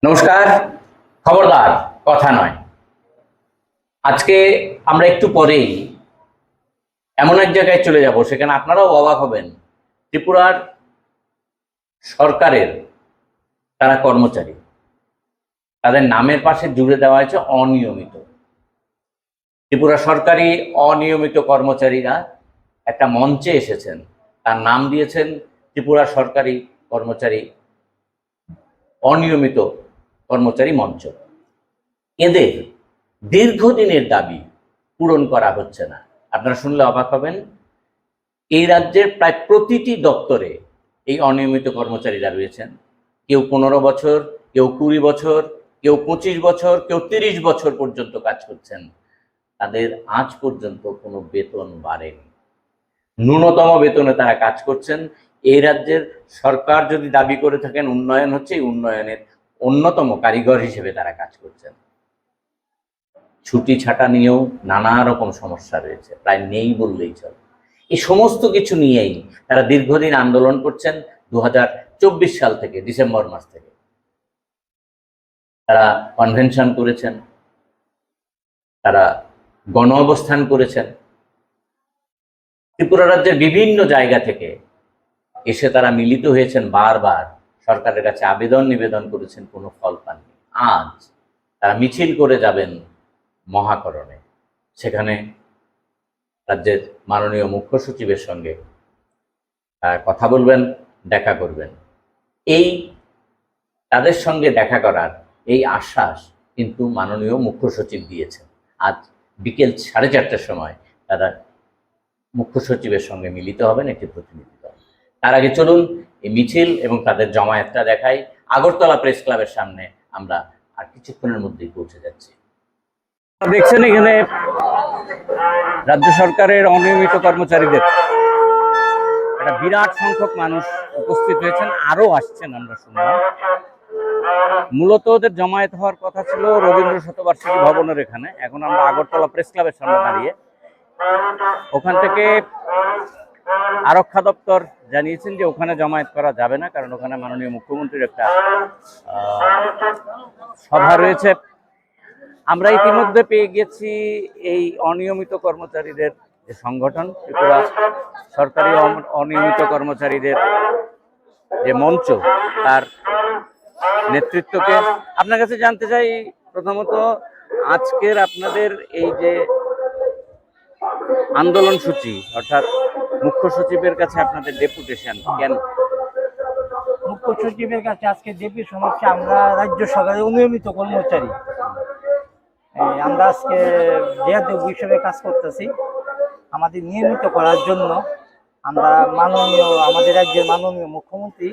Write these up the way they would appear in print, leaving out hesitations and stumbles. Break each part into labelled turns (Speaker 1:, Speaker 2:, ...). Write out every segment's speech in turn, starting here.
Speaker 1: নমস্কার। খবরদার কথা নয়। আজকে আমরা একটু পরেই এমন এক জায়গায় চলে যাব, সেখানে আপনারাও অবাক হবেন। ত্রিপুরার সরকারের তারা কর্মচারী, তাদের নামের পাশে জুড়ে দেওয়া হয়েছে অনিয়মিত। ত্রিপুরা সরকারি অনিয়মিত কর্মচারীরা একটা মঞ্চে এসেছেন, তার নাম দিয়েছেন ত্রিপুরা সরকারি কর্মচারী অনিয়মিত কর্মচারী মঞ্চ। এদের দীর্ঘদিনের দাবি পূরণ করা হচ্ছে না। আপনারা শুনলে অবাক হবেন, এই রাজ্যের প্রায় প্রতিটি দপ্তরে এই অনিয়মিত কর্মচারীরা রয়েছেন। কেউ 15 বছর, কেউ 20 বছর, কেউ 25 বছর, কেউ 30 বছর পর্যন্ত কাজ করছেন। তাদের আজ পর্যন্ত কোনো বেতন বাড়েনি। ন্যূনতম বেতনে তারা কাজ করছেন। এই রাজ্যের সরকার যদি দাবি করে থাকেন উন্নয়ন হচ্ছে, এই উন্নয়নের অন্যতম কারিগর হিসেবে তারা কাজ করছেন। ছুটি ছাটা নিয়েও নানা রকম সমস্যা রয়েছে, প্রায় নেই বললেই চলে। এই সমস্ত কিছু নিয়েই তারা দীর্ঘদিন আন্দোলন করছেন। 2024 সাল থেকে, ডিসেম্বর মাস থেকে তারা কনভেনশন করেছেন, তারা গণ অবস্থান করেছেন। ত্রিপুরা রাজ্যের বিভিন্ন জায়গা থেকে এসে তারা মিলিত হয়েছেন, বারবার সরকারের কাছে আবেদন নিবেদন করেছেন, কোনো ফল পাননি। আজ তারা মিছিল করে যাবেন মহাকরণে। সেখানে রাজ্যের মাননীয় মুখ্য সচিবের সঙ্গে কথা বলবেন, দেখা করবেন। এই তাদের সঙ্গে দেখা করার এই আশ্বাস কিন্তু মাননীয় মুখ্য সচিব দিয়েছেন। আজ বিকেল 4:30টার সময় তারা মুখ্য সচিবের সঙ্গে মিলিত হবেন, একটি প্রতিনিধি দল। তার আগে চলুন এই মিছিল এবং তাদের জমায়েতটা দেখাই। আগরতলা প্রেস ক্লাবের সামনে আমরা আর কিছুক্ষণের মধ্যেই পৌঁছে যাচ্ছি। দেখছেন এখানে রাজ্য সরকারের অনিয়মিত কর্মচারীদের একটা বিরাট সংখ্যক মানুষ উপস্থিত হয়েছেন, আরো আসছেন আমরা শুনলাম। মূলত ওদের জমায়েত হওয়ার কথা ছিল রবীন্দ্র শতবার্ষিকী ভবনের এখানে। এখন আমরা আগরতলা প্রেস ক্লাবের সামনে দাঁড়িয়ে, ওখান থেকে আরক্ষা দপ্তর জানিয়েছেন যে ওখানে জমায়েত করা যাবে না, কারণ ওখানে মাননীয় মুখ্যমন্ত্রীর একটা সভা রয়েছে। আমরা ইতিমধ্যে পেয়ে গেছি এই অনিয়মিত কর্মচারীদের যে সংগঠন, ত্রিপুরা সরকারি অনিয়মিত কর্মচারীদের যে মঞ্চ, তার নেতৃত্বকে। আপনার কাছে জানতে চাই, প্রথমত আজকের আপনাদের এই যে আন্দোলন সূচি, অর্থাৎ মুখ্য সচিবের কাছে আপনাদের ডেপুটেশন কেন?
Speaker 2: মুখ্য সচিবের কাছে আজকে ডেপুটেশন হচ্ছে, আমরা রাজ্য সরকারের অনিয়মিত কর্মচারী। আমরা আজকে ডিআরডিও হিসেবে কাজ করতেছি। আমাদের নিয়মিত করার জন্য আমরা আমাদের রাজ্যের মাননীয় মুখ্যমন্ত্রী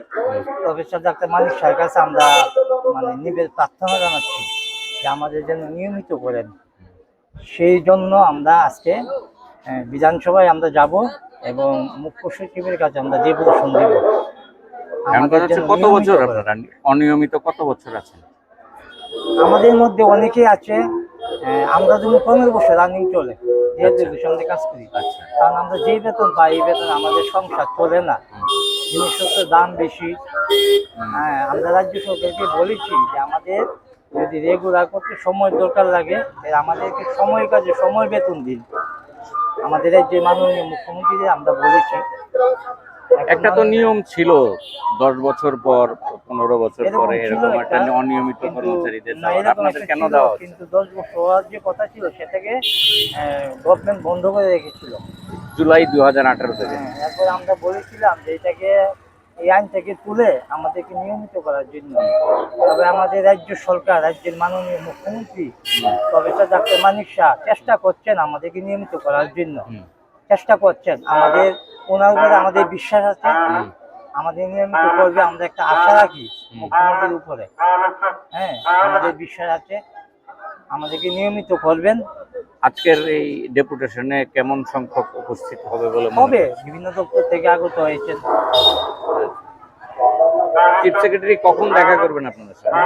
Speaker 2: প্রফেসর ডাক্তার মানিক সাহের কাছে আমরা প্রার্থনা জানাচ্ছি যে আমাদের যেন নিয়মিত করেন। সেই জন্য আমরা আজকে বিধানসভায় আমরা যাব এবং মুখ্য সচিবের কাছে আমরা ডেপুটেশন দেব।
Speaker 1: কত বছর আপনারা অনিয়মিত, কত বছর আছেন?
Speaker 2: আমাদের মধ্যে অনেকেই আছে, আমরা যেন 15 বছর রানিং চলে ডিআরডিওর সঙ্গে কাজ করি। কারণ আমরা যেই বেতন পাই, এই বেতন আমাদের সংসার চলে না, জিনিসপত্রের দাম বেশি। আমরা রাজ্য সরকারকে বলেছি যে আমাদের যদি রেগুলার করতে সময় দরকার লাগে, আমাদেরকে সময় কাজে সময় বেতন দিন। আমাদের যে মাননীয় মুখ্যমন্ত্রী আমরা বলেছি।
Speaker 1: একটা তো নিয়ম ছিল 10 বছর পর, 15 বছর পরে এরকম একটা অনিয়মিত কর্মচারীদের আপনাদের কেন দেওয়া?
Speaker 2: কিন্তু 10 বছর হওয়ার যে কথা ছিল সেটাকে গভর্নমেন্ট বন্ধ করে রেখেছিল
Speaker 1: জুলাই 2018 থেকে।
Speaker 2: এরপর আমরা বলেছিলাম যে এটাকে এই আইন থেকে তুলে আমাদেরকে নিয়মিত করার জন্য। তবে আমাদের রাজ্য সরকার, রাজ্যের মাননীয় মুখ্যমন্ত্রী প্রফেসর ডাক্তার মানিক শাহ চেষ্টা করছেন আমাদেরকে নিয়মিত করার জন্য, চেষ্টা করছেন। ওনার উপরে আমাদের বিশ্বাস আছে, আমাদের নিয়মিত করবে, আমরা একটা আশা রাখি মুখ্যমন্ত্রীর উপরে। আমাদের বিশ্বাস আছে আমাদেরকে নিয়মিত করবেন।
Speaker 1: আজকের এই ডেপুটেশনে কেমন সংখ্যক উপস্থিত হবে বলে
Speaker 2: হবে? বিভিন্ন দপ্তর থেকে আগত হয়েছেন।
Speaker 1: চিফ সেক্রেটারি কখন দেখা করবেন আপনাদের সাথে?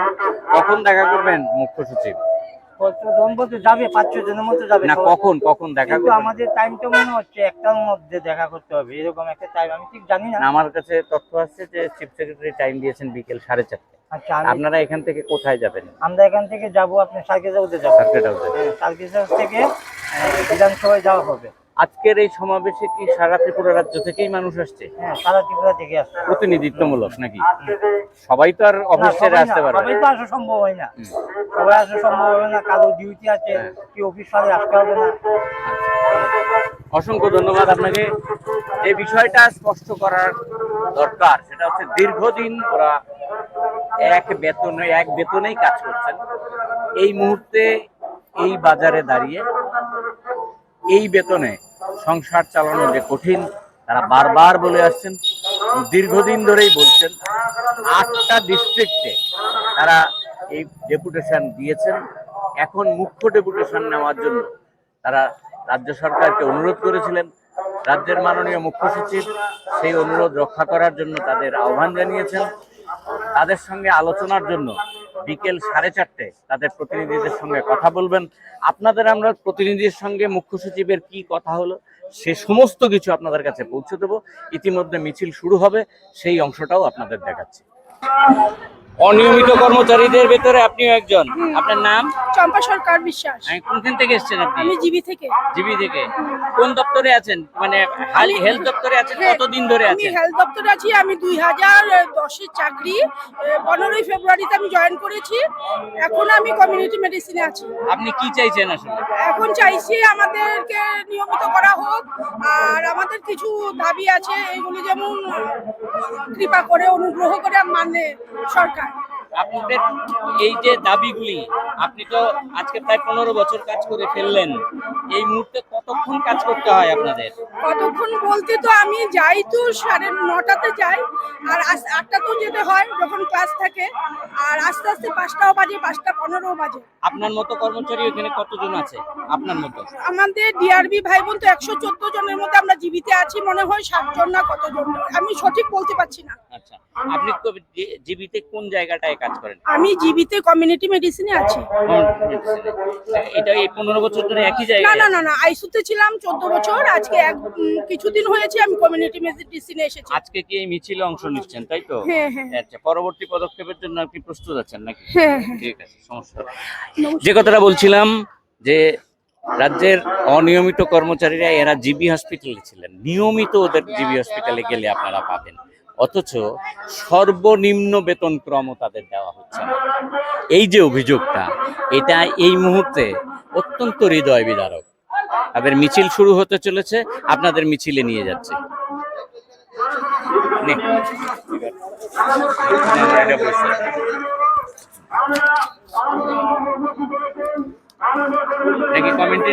Speaker 1: কখন দেখা করবেন মুখ্য সচিব?
Speaker 2: যাবে 5-6 জনের মধ্যে যাবে
Speaker 1: না, কখন দেখা করবেন?
Speaker 2: আমাদের টাইমটা মনে হচ্ছে 1টার মধ্যে দেখা করতে হবে, এরকম একটা টাইম। আমি ঠিক জানি না,
Speaker 1: আমার কাছে তথ্য আসছে যে চিফ সেক্রেটারি টাইম দিয়েছেন বিকেল 4:30।
Speaker 2: আচ্ছা
Speaker 1: আপনারা এখান থেকে কোথায় যাবেন?
Speaker 2: আমরা এখান থেকে যাব আপনার সার্কিট হাউসে যাবো।
Speaker 1: সার্কিট হাউসে।
Speaker 2: সার্কিট হাউস থেকে বিধানসভায় যাওয়া হবে।
Speaker 1: আজকের এই সমাবেশে কি সারা ত্রিপুরা রাজ্য থেকেই মানুষ আসছে?
Speaker 2: হ্যাঁ, সারা ত্রিপুরা থেকে আসছে।
Speaker 1: প্রতিনিধিত্বমূলক নাকি? সবাই তো আর অফিস ছেড়ে আসতে পারবে
Speaker 2: সবাই তো আসা সম্ভব হয় না। সবাই আসা সম্ভব হয় না, কারো ডিউটি আছে, কি অফিস ফাঁড়ে আসতে হবে না।
Speaker 1: অসংখ্য ধন্যবাদ আপনাকে। এই বিষয়টা স্পষ্ট করার দরকার, সেটা হচ্ছে দীর্ঘদিন ওরা এক বেতনেই কাজ করছেন। এই মুহূর্তে এই বাজারে দাঁড়িয়ে এই বেতনে সংসার চালানো যে কঠিন, তারা বারবার বলে আসছেন, দীর্ঘদিন ধরেই বলছেন। 8টা ডিস্ট্রিক্টে তারা এই ডেপুটেশন দিয়েছেন। এখন মুখ্য ডেপুটেশন নেওয়ার জন্য তারা রাজ্য সরকারকে অনুরোধ করেছিলেন। রাজ্যের মাননীয় মুখ্য সচিব সেই অনুরোধ রক্ষা করার জন্য তাদের আহ্বান জানিয়েছেন। তাদের সঙ্গে আলোচনার জন্য বিকেল 4:30 তাদের প্রতিনিধিদের সঙ্গে কথা বলবেন। আপনাদের আমরা প্রতিনিধির সঙ্গে মুখ্য সচিবের কি কথা হলো সে সমস্ত কিছু আপনাদের কাছে পৌঁছে দেবো। ইতিমধ্যে মিছিল শুরু হবে, সেই অংশটাও আপনাদের দেখাচ্ছি। অনিয়মিত কর্মচারীদের ভেতরে আপনিও একজন। আপনার নাম?
Speaker 3: চম্পা সরকার বিশ্বাস।
Speaker 1: কোনখান থেকে এসেছেন আপনি?
Speaker 3: আমি জিবি থেকে।
Speaker 1: জিবি থেকে। কোন দপ্তরে আছেন? মানে হেলথ দপ্তরে আছেন? কতদিন ধরে
Speaker 3: আমি
Speaker 1: আছেন?
Speaker 3: হেলথ দপ্তরে আছি। আমি 2010-এর চাকরি 15ই ফেব্রুয়ারিতে আমি জয়েন করেছি। এখন আমি কমিউনিটি মেডিসিনে আছি।
Speaker 1: আপনি কি চাইছেন আসলে?
Speaker 3: এখন চাইছি আমাদেরকে নিয়মিত করা হোক, আর আমাদের কিছু দাবি আছে, এগুলি যেমন কৃপা করে অনুগ্রহ করে মানে সরকার।
Speaker 1: আপনাদের এই যে দাবিগুলি, আপনি তো আজকে প্রায় 15 বছর কাজ করে ফেললেন, এই মুহূর্তে কতক্ষণ কাজ করতে হয় আপনাদের?
Speaker 3: কতক্ষণ বলতে তো আমি যাই তো 9:30-তে যাই, আর 8টাতেও যেতে হয় যখন ক্লাস থাকে, আর আস্তে আস্তে 5টাও বাজে, 5:15 বাজে।
Speaker 1: আপনার মতো কর্মচারী এখানে কতজন আছে? আপনার মতো
Speaker 3: আমাদের ডিআরবি ভাই বোন তো 114 জনের মধ্যে আমরা জীবিতে আছি, মনে হয় 60 জন না কতজন, আমি সঠিক বলতে পারছি না।
Speaker 1: আচ্ছা, আপনি তো জীবিতে কোন জায়গাটায় কাজ করেন?
Speaker 3: আমি জীবিতে কমিউনিটি মেডিসিনে আছি।
Speaker 1: এটা এই 15 বছর ধরে একই
Speaker 3: না
Speaker 1: জায়গায়?
Speaker 3: না না না, আইসুতে ছিলাম 14 বছর, আজকে কিছুদিন হয়েছে আমি কমিউনিটি মেডিসিনে এসেছি।
Speaker 1: আজকে কি এই মিছিলে অংশ নিচ্ছেন, তাই তো?
Speaker 3: হ্যাঁ হ্যাঁ
Speaker 1: আচ্ছা, পরবর্তী পদক্ষেপের জন্য আপনি প্রস্তুত আছেন নাকি?
Speaker 3: হ্যাঁ হ্যাঁ।
Speaker 1: ঠিক আছে, সমস্যা নেই। যে কথাটা বলছিলাম যে রাজ্যের অনিয়মিত কর্মচারীরা এরা জিবি হসপিটালে ছিলেন, নিয়মিত ওদের জিবি হসপিটালে গেলে আপনারা পাবেন, অথচ সর্বনিম্ন বেতন ক্রমও তাদের দেওয়া হচ্ছে না। এই যে অভিযোগটা, এটা এই মুহূর্তে অত্যন্ত হৃদয় বিদারক। তাদের মিছিল শুরু হতে চলেছে, আপনাদের মিছিলে নিয়ে যাচ্ছে। নাকি কমেন্টে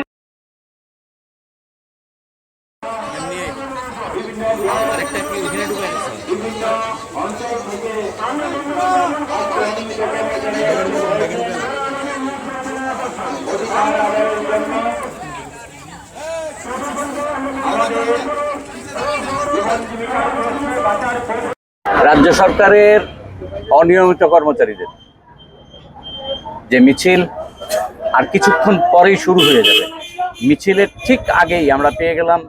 Speaker 1: রাজ্য সরকারের অনিয়মিত কর্মচারীদের যে মিছিল আর কিছুক্ষণ পরেই শুরু হয়ে যাবে। মিছিলের ঠিক আগেই আমরা পেয়ে গেলাম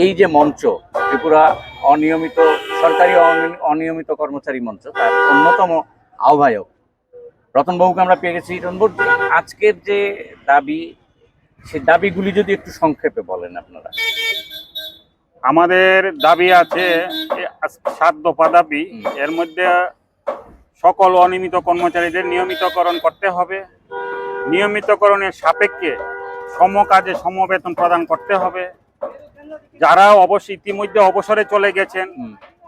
Speaker 1: এই যে মঞ্চ, ত্রিপুরা অনিয়মিত সরকারি অনিয়মিত কর্মচারী মঞ্চ, তার অন্যতম আহ্বায়ক রতনবাবুকে আমরা পেয়ে গেছি। রতনবাবু, আজকের যে দাবি, সেই দাবিগুলি যদি একটু সংক্ষেপে বলেন আপনারা।
Speaker 4: আমাদের দাবি আছে 7 দফা দাবি। এর মধ্যে সকল অনিয়মিত কর্মচারীদের নিয়মিতকরণ করতে হবে, নিয়মিতকরণের সাপেক্ষে সম কাজে সম বেতন প্রদান করতে হবে। যারা ইতিমধ্যে অবসরে চলে গেছেন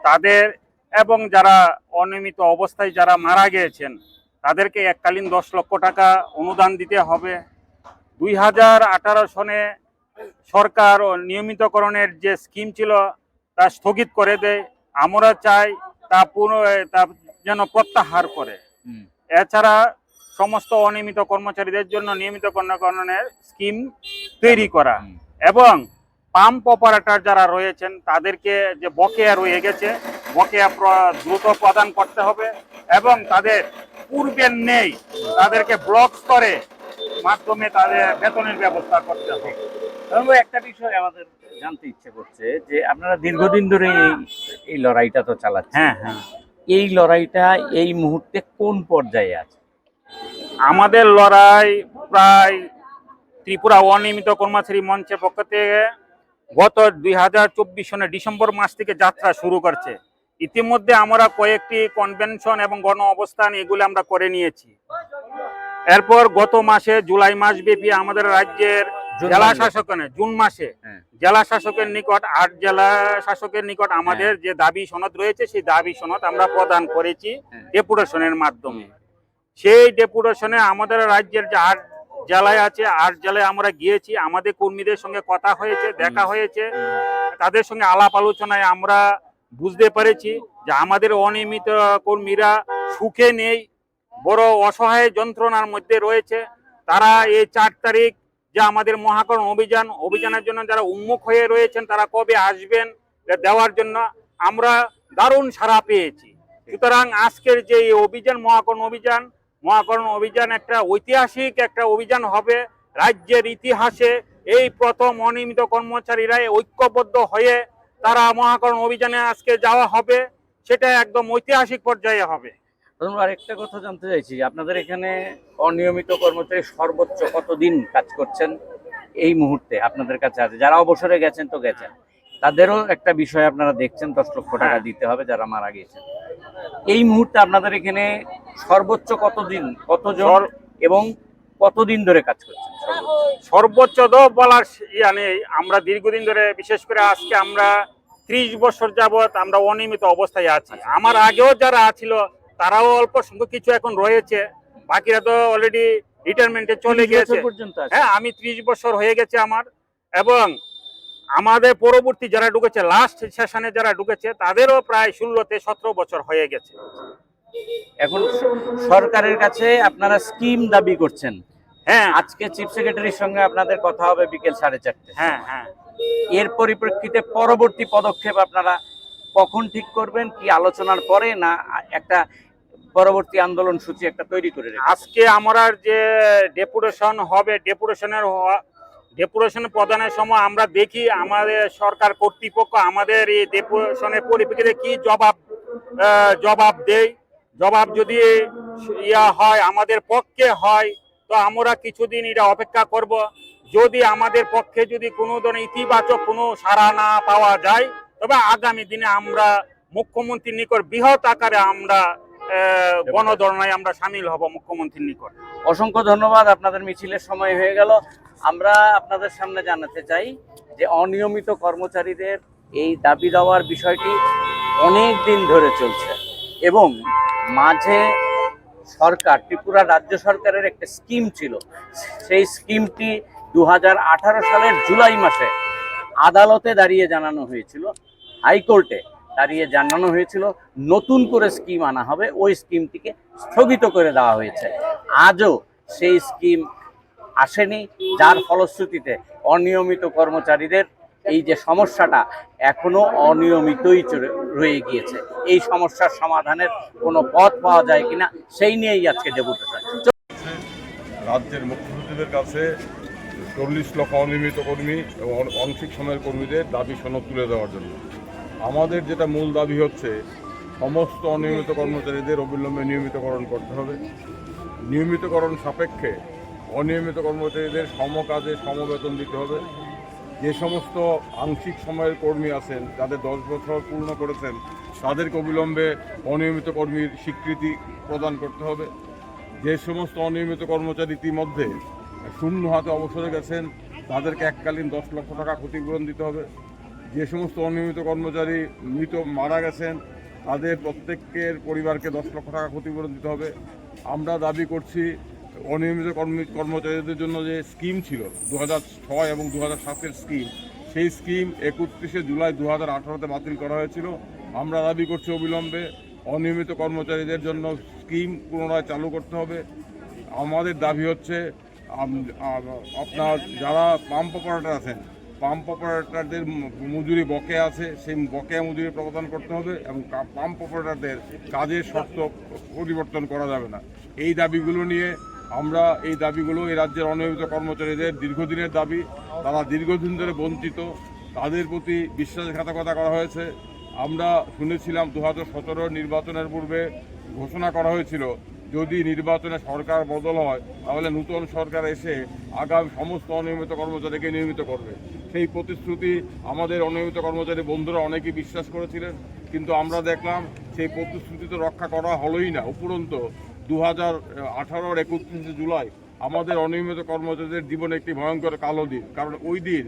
Speaker 4: তাদের এবং যারা অনিয়মিত অবস্থায় যারা মারা গিয়েছেন তাদেরকে এককালীন 10 লক্ষ টাকা অনুদান দিতে হবে। 2018 সনে সরকার নিয়মিতকরণের যে স্কিম ছিল তা স্থগিত করে দেয়। আমরা চাই তা যেন প্রত্যাহার করে। এছাড়া সমস্ত অনিয়মিত কর্মচারীদের জন্য নিয়মিতকরণের স্কিম তৈরি করা, এবং পাম্প অপারেটর যারা রয়েছেন তাদেরকে যে বকেয়া রয়ে গেছে বকেয়া দ্রুত প্রদান করতে হবে, এবং তাদের পূর্বের নেই তাদেরকে ব্লক করে মাধ্যমে তাদের বেতনের ব্যবস্থা করতে হবে।
Speaker 1: একটা বিষয় আমাদের জানতে ইচ্ছে করছে যে আপনারা দীর্ঘদিন ধরে এই লড়াইটা তো চালাচ্ছেন।
Speaker 4: হ্যাঁ হ্যাঁ।
Speaker 1: এই লড়াইটা এই মুহূর্তে কোন পর্যায়ে আছে?
Speaker 4: আমাদের লড়াই প্রায় ত্রিপুরা অনিয়মিত কর্মচারী মঞ্চের পক্ষ থেকে গত 2024 সনের ডিসেম্বর মাস থেকে যাত্রা শুরু করছে। ইতিমধ্যে আমরা কয়েকটি কনভেনশন এবং গণ অবস্থান এগুলো আমরা করে নিয়েছি। এরপর গত মাসে জুলাই মাস ব্যাপী আমাদের রাজ্যের জেলা শাসকের জুন মাসে জেলা শাসকের নিকট 8 জেলা শাসকের নিকট আমাদের যে দাবি সনদ রয়েছে সেই দাবি সনদ আমরা প্রদান করেছি ডেপুটেশনের মাধ্যমে। সেই ডেপুটেশনে আমাদের রাজ্যের যে 8 জেলায় আছে 8 জেলায় আমরা গিয়েছি, আমাদের কর্মীদের সঙ্গে কথা হয়েছে, দেখা হয়েছে, তাদের সঙ্গে আলাপ আলোচনায় আমরা বুঝতে পেরেছি যে আমাদের অনিয়মিত কর্মীরা সুখে নেই, বড় অসহায় যন্ত্রণার মধ্যে রয়েছে। তারা এই 4 তারিখ যে আমাদের মহাকরণ অভিযানের জন্য যারা উন্মুখ হয়ে রয়েছেন তারা কবে আসবেন দেওয়ার জন্য আমরা দারুণ সাড়া পেয়েছি। সুতরাং আজকের যে এই অভিযান মহাকরণ অভিযান একটা ঐতিহাসিক একটা অভিযান হবে। রাজ্যের ইতিহাসে এই প্রথম অনিয়মিত কর্মচারীরা ঐক্যবদ্ধ হয়ে তারা মহাকরণ অভিযানে আজকে যাওয়া হবে, সেটা একদম ঐতিহাসিক পর্যায়ে হবে।
Speaker 1: আরেকটা কথা জানতে চাইছি, আপনাদের এখানে অনিয়মিত কর্মচারী সর্বোচ্চ কতদিন কাজ করছেন এই মুহূর্তে আপনাদের কাছে আছে? যারা অবসরে গেছেন তো গেছেন, তাদেরও একটা বিষয় আপনারা দেখছেন, 10 লক্ষ টাকা দিতে হবে যারা মারা গেছেন। এই মুহূর্তে আপনাদের এখানে সর্বোচ্চ কতদিন, কতজন এবং কতদিন ধরে কাজ করছেন?
Speaker 4: সর্বোচ্চ তো বলার ইয়া নেই। আমরা দীর্ঘদিন ধরে, বিশেষ করে আজকে আমরা 30 বছর যাবত আমরা অনিয়মিত অবস্থায় আছি। আমার আগেও যারা ছিল তারাও অল্প সংখ্যক কিছু এখন রয়েছে, বাকিরা তো অলরেডি রিটায়ারমেন্টে চলে গেছে। হ্যাঁ, আমি 30 বছর হয়ে গেছে আমার, এবং আমাদের পরবর্তী যারা ঢুকেছে, লাস্ট সেশনে যারা ঢুকেছে তাদেরও প্রায় 16 থেকে 17 বছর হয়ে গেছে।
Speaker 1: এখন সরকারের কাছে আপনারা স্কিম দাবি করছেন।
Speaker 4: হ্যাঁ,
Speaker 1: আজকে চিফ সেক্রেটারির সঙ্গে আপনাদের কথা হবে বিকেল 4:30।
Speaker 4: হ্যাঁ,
Speaker 1: এর পরিপ্রেক্ষিতে পরবর্তী পদক্ষেপ আপনারা কখন ঠিক করবেন? কি আলোচনার পরে, না একটা পরবর্তী আন্দোলন সূচি একটা তৈরি করে রেখেছেন?
Speaker 4: আজকে আমরা যে ডেপুটেশন হবে, ডেপুটেশন প্রদানের সময় আমরা দেখি আমাদের সরকার কর্তৃপক্ষ আমাদের এই ডেপুটেশনের পরিপ্রেক্ষিতে কি জবাব দেয়। জবাব যদি ইয়া হয়, আমাদের পক্ষে হয়, তো আমরা কিছুদিন এটা অপেক্ষা করব। যদি আমাদের পক্ষে যদি কোনো ধরনের ইতিবাচক কোনো সাড়া না পাওয়া যায়, তবে আগামী দিনে আমরা মুখ্যমন্ত্রীর নিকট বৃহৎ আকারে আমরা গণধর্নায় আমরা সামিল হব মুখ্যমন্ত্রীর নিকট।
Speaker 1: অসংখ্য ধন্যবাদ। আপনাদের মিছিলের সময় হয়ে গেল। আমরা আপনাদের সামনে জানাতে চাই যে অনিয়মিত কর্মচারীদের এই দাবি দেওয়ার বিষয়টি অনেক দিন ধরে চলছে, এবং মাঝে সরকার, ত্রিপুরা রাজ্য সরকারের একটা স্কিম ছিল, সেই স্কিমটি 2018 সালের জুলাই মাসে আদালতে দাঁড়িয়ে জানানো হয়েছিল, হাইকোর্টে দাঁড়িয়ে জানানো হয়েছিল নতুন করে স্কিম আনা হবে। ওই স্কিমটিকে স্থগিত করে দেওয়া হয়েছে। আজও সেই স্কিম আসেনি, যার ফলশ্রুতিতে অনিয়মিত কর্মচারীদের এই যে সমস্যাটা এখনো অনিয়মিতই রয়ে গিয়েছে। এই সমস্যার সমাধানের কোনো পথ পাওয়া যায় কিনা সেই নিয়েই আজকে ডেপুটেশন।
Speaker 5: রাজ্যের মুখ্য সচিবের কাছে 40 লক্ষ অনিয়মিত কর্মী এবং আংশিক সময়ের কর্মীদের দাবি সনদ তুলে দেওয়ার জন্য। আমাদের যেটা মূল দাবি হচ্ছে, সমস্ত অনিয়মিত কর্মচারীদের অবিলম্বে নিয়মিতকরণ করতে হবে। নিয়মিতকরণ সাপেক্ষে অনিয়মিত কর্মচারীদের সমকাজে সমবেতন দিতে হবে। যে সমস্ত আংশিক সময়ের কর্মী আছেন, যাদের 10 বছর পূর্ণ করেছেন, তাদেরকে অবিলম্বে অনিয়মিত কর্মীর স্বীকৃতি প্রদান করতে হবে। যে সমস্ত অনিয়মিত কর্মচারী ইতিমধ্যে শূন্য হাতে অবসরে গেছেন, তাদেরকে এককালীন 10 লক্ষ টাকা ক্ষতিপূরণ দিতে হবে। যে সমস্ত অনিয়মিত কর্মচারী মারা গেছেন, তাদের প্রত্যেকের পরিবারকে 10 লক্ষ টাকা ক্ষতিপূরণ দিতে হবে। আমরা দাবি করছি, অনিয়মিত কর্মচারীদের জন্য যে স্কিম ছিল 2006 এবং 2007-এর স্কিম, সেই স্কিম 31 জুলাই 2018-তে বাতিল করা হয়েছিল। আমরা দাবি করছি অবিলম্বে অনিয়মিত কর্মচারীদের জন্য স্কিম পুনরায় চালু করতে হবে। আমাদের দাবি হচ্ছে, আপনার যারা পাম্প অপারেটর আছেন, পাম্প অপারেটরদের মজুরি বকেয়া আছে, সেই বকেয়া মজুরি প্রদান করতে হবে, এবং পাম্প অপারেটরদের কাজের শর্ত পরিবর্তন করা যাবে না। এই দাবিগুলো নিয়ে আমরা এই রাজ্যের অনিয়মিত কর্মচারীদের দীর্ঘদিনের দাবি। তারা দীর্ঘদিন ধরে বঞ্চিত, তাদের প্রতি বিশ্বাসঘাতকতা করা হয়েছে। আমরা শুনেছিলাম 2017 নির্বাচনের পূর্বে ঘোষণা করা হয়েছিল যদি নির্বাচনে সরকার বদল হয় তাহলে নতুন সরকার এসে আগামী সমস্ত অনিয়মিত কর্মচারীকে নিয়মিত করবে। সেই প্রতিশ্রুতি আমাদের অনিয়মিত কর্মচারী বন্ধুরা অনেকেই বিশ্বাস করেছিলেন, কিন্তু আমরা দেখলাম সেই প্রতিশ্রুতি তো রক্ষা করা হলোই না। উপরন্ত 2018-র 31শে জুলাই আমাদের অনিয়মিত কর্মচারীদের জীবনে একটি ভয়ঙ্কর কালো দিন, কারণ ওই দিন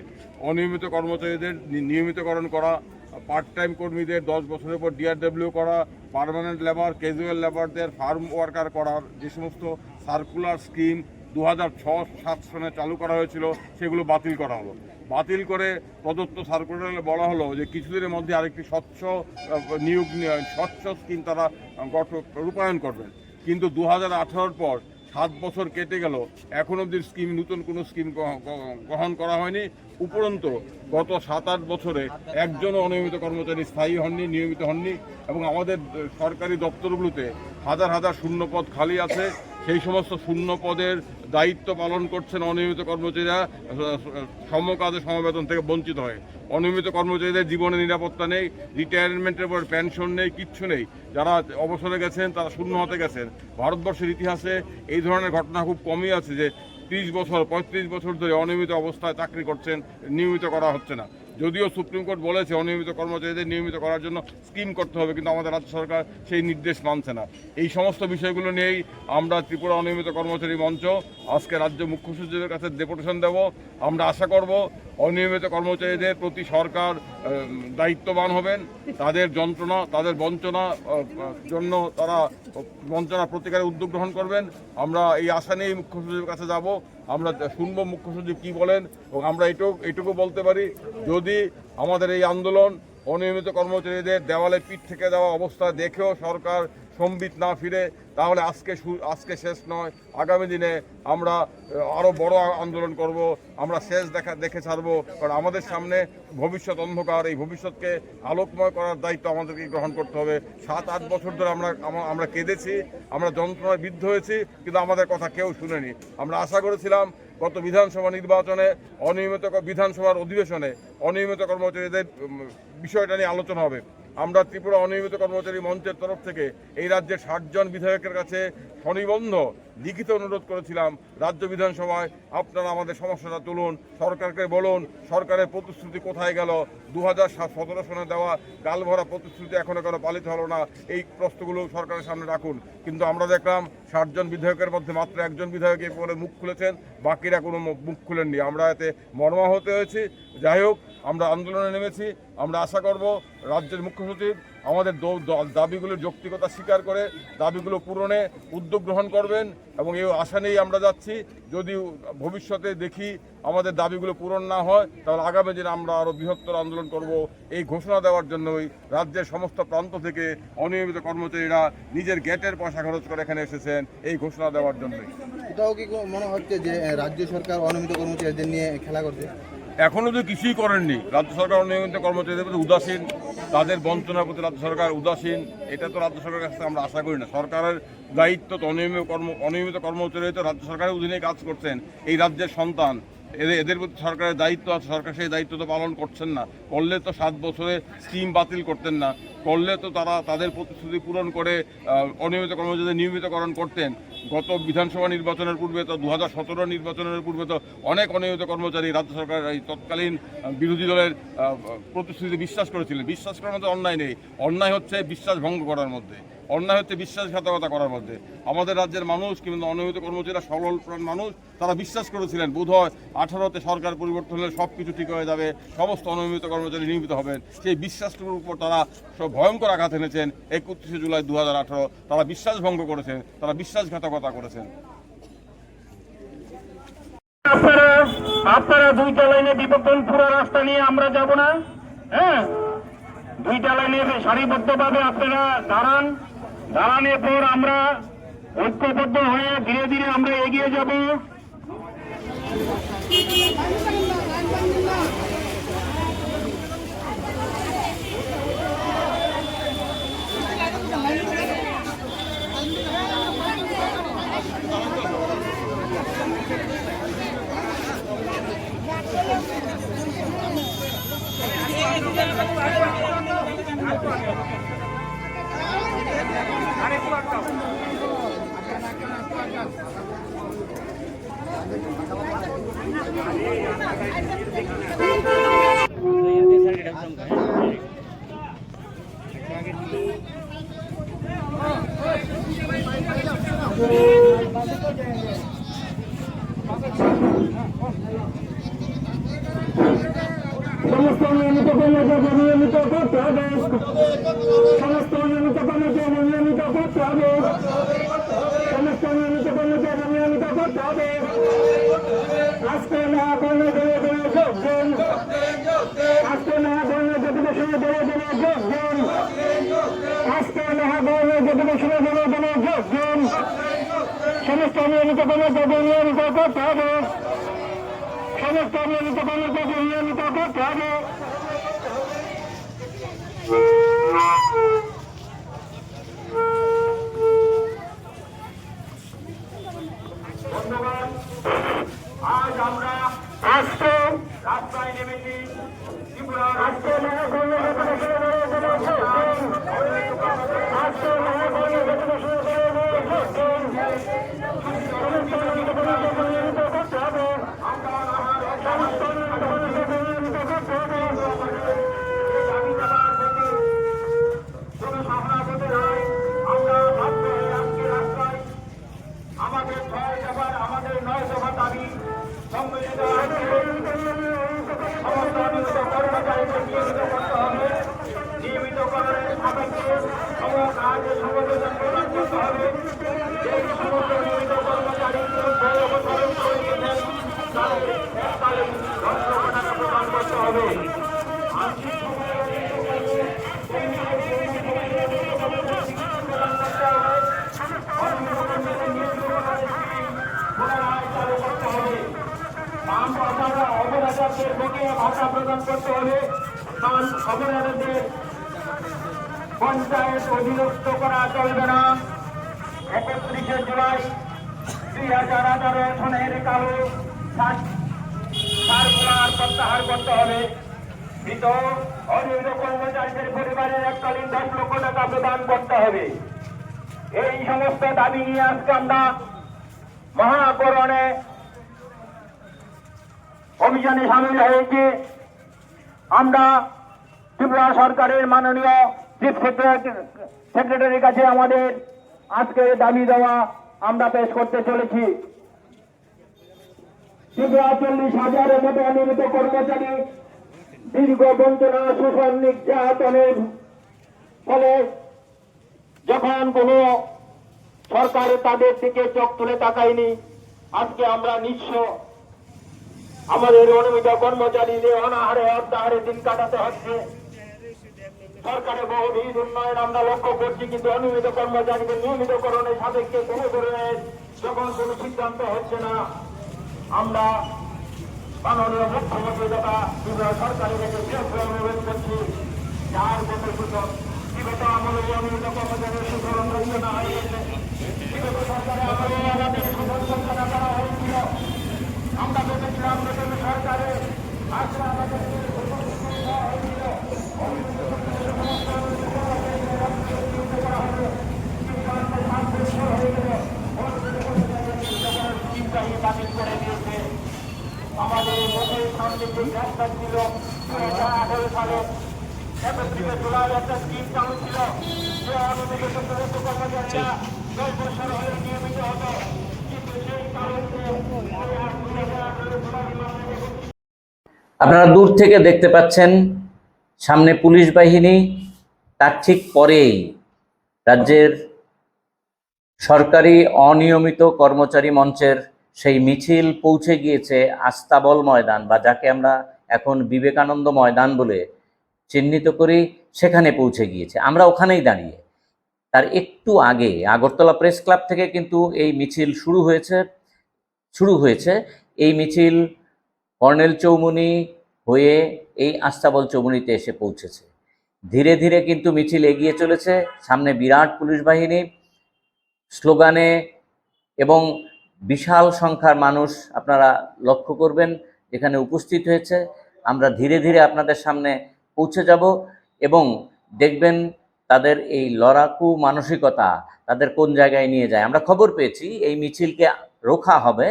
Speaker 5: অনিয়মিত কর্মচারীদের নিয়মিতকরণ করা, পার্ট টাইম কর্মীদের 10 বছরের পর ডিআরডব্লিউ করা, পার্মানেন্ট লেবার, ক্যাজুয়াল লেবারদের ফার্ম ওয়ার্কার করার যে সমস্ত সার্কুলার স্কিম 2006-07 সনে চালু করা হয়েছিল সেগুলো বাতিল করা হলো। বাতিল করে প্রদত্ত সার্কুলারে বলা হলো যে কিছুদিনের মধ্যে আরেকটি স্বচ্ছ স্কিম তারা রূপায়ণ করবেন। কিন্তু 2018-র পর 7 বছর কেটে গেল, এখন অবধি নতুন কোনো স্কিম গ্রহণ করা হয়নি। উপরন্ত গত 7-8 বছরে একজনও অনিয়মিত কর্মচারী স্থায়ী হননি, নিয়মিত হননি, এবং আমাদের সরকারি দপ্তরগুলোতে হাজার হাজার শূন্য পদ খালি আছে। সেই সমস্ত শূন্য পদের দায়িত্ব পালন করছেন অনিয়মিত কর্মচারীরা সমকাজে সমবেতন থেকে বঞ্চিত হয়। অনিয়মিত কর্মচারীদের জীবনে নিরাপত্তা নেই, রিটায়ারমেন্টের পর পেনশন নেই, কিচ্ছু নেই। যারা অবসরে গেছেন তারা শূন্য হতে গেছেন। ভারতবর্ষের ইতিহাসে এই ধরনের ঘটনা খুব কমই আছে যে 30 বছর 35 বছর ধরে অনিয়মিত অবস্থায় চাকরি করছেন, নিয়মিত করা হচ্ছে না। যদিও সুপ্রিম কোর্ট বলেছে অনিয়মিত কর্মচারীদের নিয়মিত করার জন্য স্কিম করতে হবে, কিন্তু আমাদের রাজ্য সরকার সেই নির্দেশ মানছে না। এই সমস্ত বিষয়গুলো নিয়েই আমরা ত্রিপুরা অনিয়মিত কর্মচারী মঞ্চ আজকে রাজ্য মুখ্য সচিবের কাছে ডেপুটেশন দেব। আমরা আশা করব অনিয়মিত কর্মচারীদের প্রতি সরকার দায়িত্ববান হবেন, তাদের যন্ত্রণা, তাদের বঞ্চনা জন্য তারা বঞ্চনা প্রতিকারের উদ্যোগ গ্রহণ করবেন। আমরা এই আশা নিয়েই মুখ্য সচিবের কাছে যাব। আমরা শুনব মুখ্য সচিব কী বলেন, এবং আমরা এটুকু বলতে পারি, যদি আমাদের এই আন্দোলন অনিয়মিত কর্মচারীদের দেওয়ালে পিঠ থেকে দেওয়া অবস্থা দেখেও সরকার সম্বিত না ফিরে, তাহলে আজকে শেষ নয়, আগামী দিনে আমরা আরও বড় আন্দোলন করব। আমরা শেষ দেখে ছাড়বো, কারণ আমাদের সামনে ভবিষ্যৎ অন্ধকার। এই ভবিষ্যৎকে আলোকময় করার দায়িত্ব আমাদেরকে গ্রহণ করতে হবে। 7-8 বছর ধরে আমরা কেঁদেছি, আমরা যন্ত্রণায় বিদ্ধ হয়েছি, কিন্তু আমাদের কথা কেউ শুনেনি। আমরা আশা করেছিলাম গত বিধানসভা নির্বাচনে বিধানসভার অধিবেশনে অনিয়মিত কর্মচারীদের বিষয়টা নিয়ে আলোচনা হবে। আমরা ত্রিপুরা অনিয়মিত কর্মচারী মঞ্চের তরফ থেকে এই রাজ্যের 60 জন বিধায়কের কাছে স্বনিবন্ধ লিখিত অনুরোধ করেছিলাম, রাজ্য বিধানসভায় আপনারা আমাদের সমস্যাটা তুলুন, সরকারকে বলুন সরকারের প্রতিশ্রুতি কোথায় গেল, 2017 সনে দেওয়া গালভরা প্রতিশ্রুতি এখনো কেন পালিত হলো না, এই প্রশ্নগুলো সরকারের সামনে রাখুন। কিন্তু আমরা দেখলাম 60 জন বিধায়কের মধ্যে মাত্র একজন বিধায়ক এই বলে মুখ খুলেছেন, বাকিরা কোনো মুখ খুলেননি। আমরা এতে মর্মাহত হয়েছি। যাই হোক, আমরা আন্দোলনে নেমেছি। আমরা আশা করব রাজ্যের মুখ্য সচিব আমাদের দাবিগুলোর যৌক্তিকতা স্বীকার করে দাবিগুলো পূরণে উদ্যোগ গ্রহণ করবেন, এবং এই আশা নিয়েই আমরা যাচ্ছি। যদি ভবিষ্যতে দেখি আমাদের দাবিগুলো পূরণ না হয়, তাহলে আগামী দিনে আমরা আরও বৃহত্তর আন্দোলন করব। এই ঘোষণা দেওয়ার জন্যই রাজ্যের সমস্ত প্রান্ত থেকে অনিয়মিত কর্মচারীরা নিজের গেটের পয়সা খরচ করে এখানে এসেছেন এই ঘোষণা দেওয়ার জন্যই।
Speaker 6: এটাও কি মনে হচ্ছে যে রাজ্য সরকার অনিয়মিত কর্মচারীদের নিয়ে খেলা করছে?
Speaker 5: এখনও তো কিছুই করেননি। রাজ্য সরকার অনিয়মিত কর্মচারীদের প্রতি উদাসীন, তাদের বঞ্চনার প্রতি রাজ্য সরকার উদাসীন। এটা তো রাজ্য সরকারের কাছে আমরা আশা করি না। সরকারের দায়িত্ব তো অনিয়মিত কর্মচারী তো রাজ্য সরকারের অধীনে কাজ করছেন, এই রাজ্যের সন্তান, এদের প্রতি সরকারের দায়িত্ব আছে। সরকার সেই দায়িত্ব তো পালন করছেন না। করলে তো 7 বছরে স্কিম বাতিল করতেন না, করলে তো তারা তাদের প্রতিশ্রুতি পূরণ করে অনিয়মিত কর্মচারীদের নিয়মিতকরণ করতেন। গত বিধানসভা নির্বাচনের পূর্বে তো 2017 নির্বাচনের পূর্বে তো অনেক অনিয়মিত কর্মচারী রাজ্য সরকার এই তৎকালীন বিরোধী দলের প্রতিশ্রুতি বিশ্বাস করেছিলেন। বিশ্বাস করার মধ্যে অন্যায় নেই, অন্যায় হচ্ছে বিশ্বাস ভঙ্গ করার মধ্যে, অন্যায় হচ্ছে বিশ্বাসঘাতকতা করার মধ্যে। আমাদের রাজ্যের মানুষ কিংবা অনিয়মিত কর্মচারীরা সরল প্রাণ মানুষ, তারা বিশ্বাস করেছিলেন বোধহয় 18-তে সরকার পরিবর্তন হলে সব কিছু ঠিক হয়ে যাবে, সমস্ত অনিয়মিত কর্মচারী নিয়মিত হবেন। সেই বিশ্বাসটুকুর উপর তারা সব ভয়ঙ্কর আঘাত এনেছেন। 31শে জুলাই 2018 তারা বিশ্বাস ভঙ্গ করেছেন, তারা বিশ্বাসঘাতকতা করেছেন।
Speaker 7: আপনারা 2টা লাইনে বিপক্ষণ পুরো রাস্তা নিয়ে আমরা যাব না। হ্যাঁ, 2টা লাইনে সারিবদ্ধভাবে আপনারা দাঁড়ানোর পর আমরা ঐক্যবদ্ধ হয়ে ধীরে ধীরে আমরা এগিয়ে যাব। সমস্ত নিয়মিত কর্মচারী নিয়মিত করতে হবে, সমস্ত নিয়মিত কর্মচারী নিয়মিত করতে হবে, সমস্ত নিয়মিত কর্মচারী নিয়মিত করতে হবে। আজকে না করলে ধরে ধরে যোগদান, আজকে না করলে অধিবেশনে ধরে ধরে যোগদান, আজকে না করলে অধিবেশনে ধরে ধরে যোগদান। সমস্ত নিয়মিত কর্মচারী নিয়মিত করতে হবে, সমস্ত নিয়মিত কর্মচারী নিয়মিত করতে হবে। ধন্যবাদ। আজ আমরা আজকে রাস্তায় নেমেছি ত্রিপুরা রাষ্ট্র আমাদের 6 দফার আমাদের 9 দফা দাবি সম্মিলিত সমস্ত নিযুক্ত কর্মচারীকে নিয়মিত করতে হবে। নিয়মিতকরণের সাপেক্ষে কাজ সংবেদন প্রদান করতে হবে। যে সমস্ত নিয়মিত কর্মচারী অবসরণ করে দিয়েছেন তাদের এককালীন 10 লক্ষ টাকা প্রদান করতে হবে। অপরাধীদের বকেয়া ভাতা প্রদান করতে হবে। কারণ অপরাধীদের পঞ্চায়েত অধীনস্থ করা চলবে না। 31শে জুলাই 2018 সনের কালো সার্কুলার প্রত্যাহার করতে হবে। মৃত অনিয়মিত কর্মচারীদের পরিবারের এককালীন 10 লক্ষ টাকা প্রদান করতে হবে। এই সমস্ত দাবি নিয়ে আজকে আমরা মহাকরণে অভিযানে সামিল হয়েছে। আমরা ত্রিপুরা সরকারের মাননীয় চিফ সেক্রেটারির কাছে আমাদের আজকের দাবি দেওয়া আমরা পেশ করতে চলেছি। ত্রিপুরা 40,000-এর মতো অনিয়মিত কর্মচারী দীর্ঘ বঞ্চনা শোষণ নির্যাতনের ফলে যখন কোনো সরকার তাদের দিকে চোখ তুলে তাকায়নি, আজকে আমরা নিঃস্ব আমাদের অনিয়মিত কর্মচারীদের অনাহারে অর্ধাহারে দিন কাটাতে হচ্ছে। সরকারের বহুবিধ উন্নয়ন আমরা লক্ষ্য করছি, কিন্তু অনিয়মিত কর্মচারীদের নিয়মিতকরণের সাপেক্ষে কোনো ধরনের যখন কোনো সিদ্ধান্ত হচ্ছে না, আমরা মাননীয় মুখ্যমন্ত্রী তথা ত্রিপুরা সরকারের কাছে বিরক্ত অনুরোধ করছি, যার কোনো সুযোগ বিগত আমলে অনিয়মিত কর্মচারীর সুফলন রইল না হয়েছে। বিগত সরকারের আমলে আমাদের সুফল ঘোষণা করা হয়েছিল। আমরা ভেবেছিলাম নতুন সরকারে আসলে আমাদের বাতিল করে দিয়েছে। আমাদের মুখের সামনে যে গ্যাসটা ছিল 2018 সালে 31শে জুলাই একটা স্কিম চালু ছিল, যে অনুমতি কর্মচারীরা 10 বছর হলে নিয়মিত হতো, কিন্তু সেই কারণে
Speaker 1: আপনারা দূর থেকে দেখতে পাচ্ছেন সামনে পুলিশ বাহিনী, তার ঠিক পরেই রাজ্যের সরকারি অনিয়মিত কর্মচারী মঞ্চের সেই মিছিল পৌঁছে গিয়েছে আস্তাবল ময়দান, বা যাকে আমরা এখন বিবেকানন্দ ময়দান বলে চিহ্নিত করি, সেখানে পৌঁছে গিয়েছে। আমরা ওখানেই দাঁড়িয়ে। তার একটু আগে আগরতলা প্রেস ক্লাব থেকে কিন্তু এই মিছিল শুরু হয়েছে। এই মিছিল কর্নেল চৌমুহনী হয়ে এই আস্তাবল চৌমুহনীতে এসে পৌঁছেছে। ধীরে ধীরে কিন্তু মিছিল এগিয়ে চলেছে। সামনে বিরাট পুলিশ বাহিনী স্লোগানে এবং বিশাল সংখ্যার মানুষ আপনারা লক্ষ্য করবেন এখানে উপস্থিত হয়েছে। আমরা ধীরে ধীরে আপনাদের সামনে পৌঁছে যাব এবং দেখবেন তাদের এই লড়াকু মানসিকতা তাদের কোন জায়গায় নিয়ে যায়। আমরা খবর পেয়েছি এই মিছিলকে রোখা হবে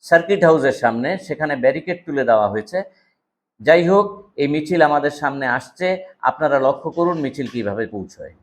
Speaker 1: সার্কিট হাউসের সামনে, সেখানে ব্যারিকেড তুলে দেওয়া হয়েছে। যাই হোক, এই মিছিল আমাদের সামনে আসছে, আপনারা লক্ষ্য করুন মিছিল কিভাবে পৌঁছয়।